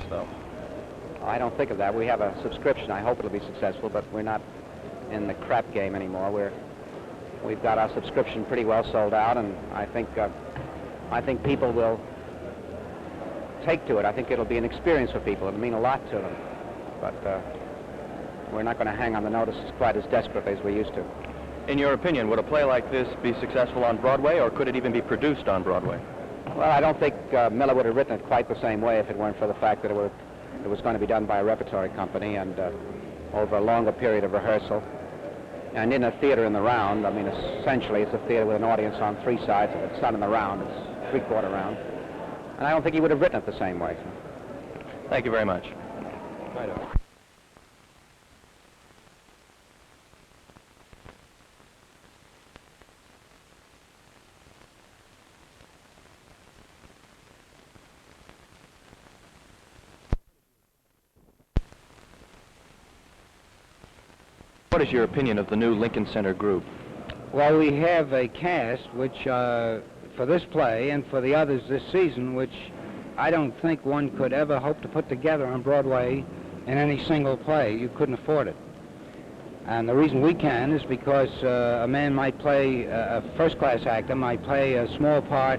though? I don't think of that. We have a subscription. I hope it'll be successful, but we're not in the crap game anymore. We've got our subscription pretty well sold out, and I think people will take to it. I think it'll be an experience for people. It'll mean a lot to them. But we're not going to hang on the notice quite as desperately as we used to. In your opinion, would a play like this be successful on Broadway, or could it even be produced on Broadway? Well, I don't think Miller would have written it quite the same way if it weren't for the fact that it was going to be done by a repertory company and over a longer period of rehearsal. And in a theater in the round, I mean, essentially it's a theater with an audience on three sides. If it's not in the round, it's three-quarter round. And I don't think he would have written it the same way. Thank you very much. Right on. What is your opinion of the new Lincoln Center group? Well, we have a cast which, for this play and for the others this season, which I don't think one could ever hope to put together on Broadway in any single play. You couldn't afford it. And the reason we can is because a man might play, a first-class actor might play a small part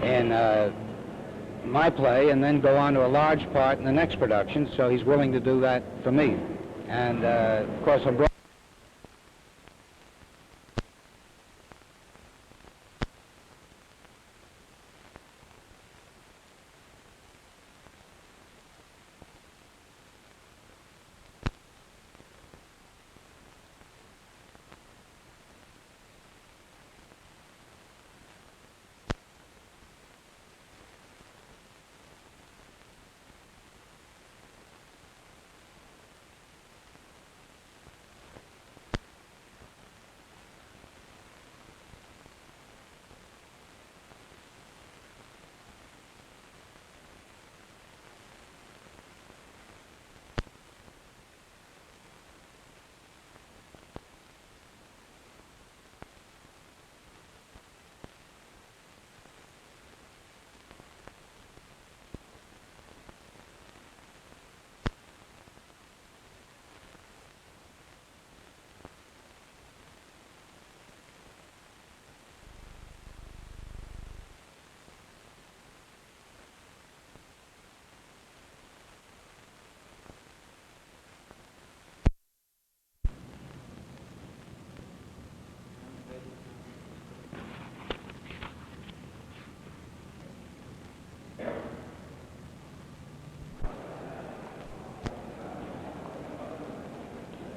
in my play and then go on to a large part in the next production, so he's willing to do that for me. And, of course, on Broadway,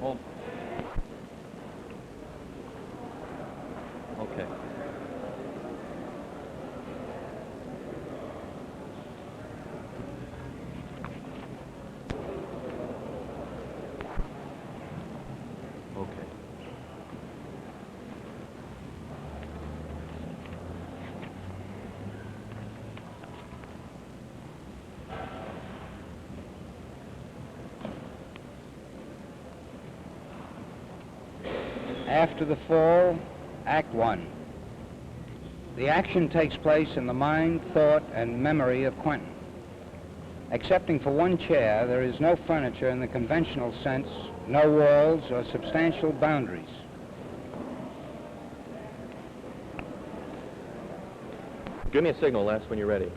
Well, okay. Okay. After the Fall, Act 1. The action takes place in the mind, thought, and memory of Quentin. Excepting for one chair, there is no furniture in the conventional sense, no walls or substantial boundaries. Give me a signal, Les, when you're ready.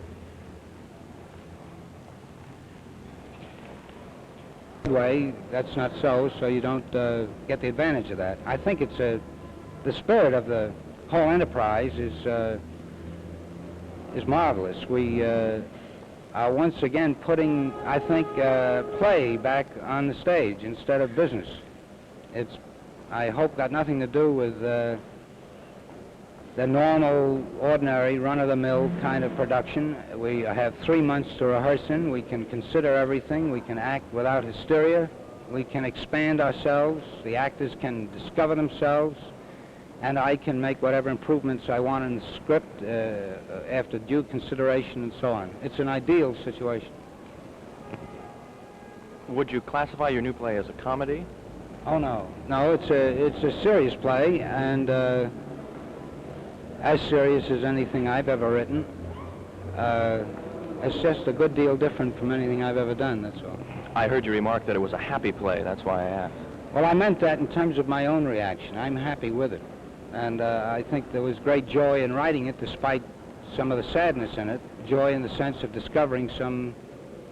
Way, that's not so you don't get the advantage of that. I think it's the spirit of the whole enterprise is marvelous. We are once again putting, I think, play back on the stage instead of business. It's, I hope, got nothing to do with the normal, ordinary, run-of-the-mill kind of production. We have 3 months to rehearse in. We can consider everything. We can act without hysteria. We can expand ourselves. The actors can discover themselves. And I can make whatever improvements I want in the script after due consideration and so on. It's an ideal situation. Would you classify your new play as a comedy? Oh, no. No, it's a serious play, and as serious as anything I've ever written. It's just a good deal different from anything I've ever done, that's all. I heard you remark that it was a happy play. That's why I asked. Well, I meant that in terms of my own reaction. I'm happy with it. And I think there was great joy in writing it, despite some of the sadness in it, joy in the sense of discovering some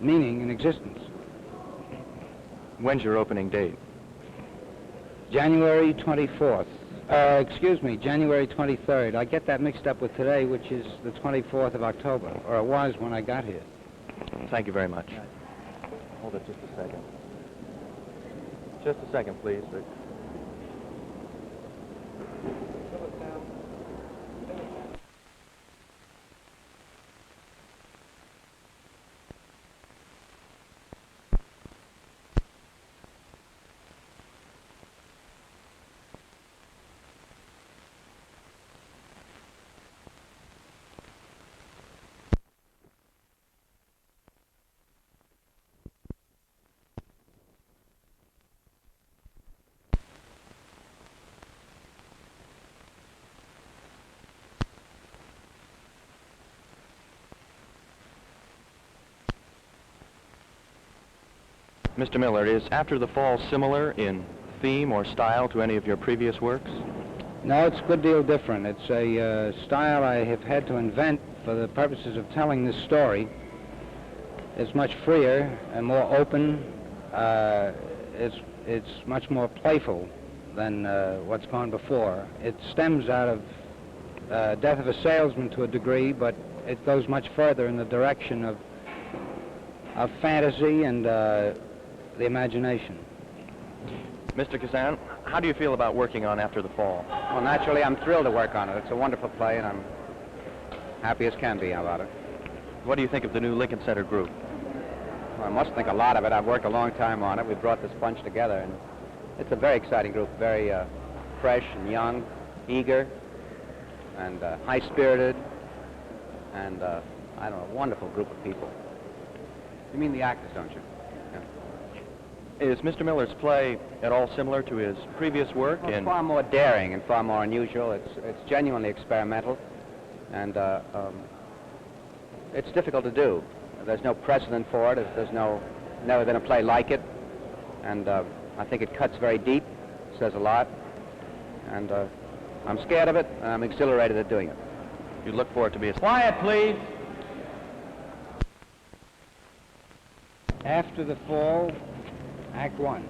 meaning in existence. When's your opening date? January 24th. January 23rd. I get that mixed up with today, which is the 24th of October, or it was when I got here. Thank you very much. Hold it just a second. Just a second, please, Vic. Mr. Miller, is After the Fall similar in theme or style to any of your previous works? No, it's a good deal different. It's a style I have had to invent for the purposes of telling this story. It's much freer and more open. It's much more playful than what's gone before. It stems out of Death of a Salesman to a degree, but it goes much further in the direction of fantasy and the imagination. Mr. Kazan, how do you feel about working on After the Fall? Well, naturally, I'm thrilled to work on it. It's a wonderful play, and I'm happy as can be about it. What do you think of the new Lincoln Center group? Well, I must think a lot of it. I've worked a long time on it. We brought this bunch together, and it's a very exciting group, very fresh and young, eager, and high-spirited, and, I don't know, a wonderful group of people. You mean the actors, don't you? Is Mr. Miller's play at all similar to his previous work? Well, it's far more daring and far more unusual. It's genuinely experimental, and it's difficult to do. There's no precedent for it. There's never been a play like it, and I think it cuts very deep, says a lot, and I'm scared of it, and I'm exhilarated at doing it. You look for it to be a... Quiet, please. After the Fall, Act 1.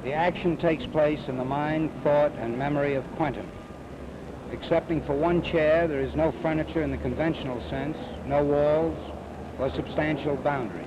The action takes place in the mind, thought, and memory of Quentin. Excepting for one chair, there is no furniture in the conventional sense, no walls, or substantial boundaries.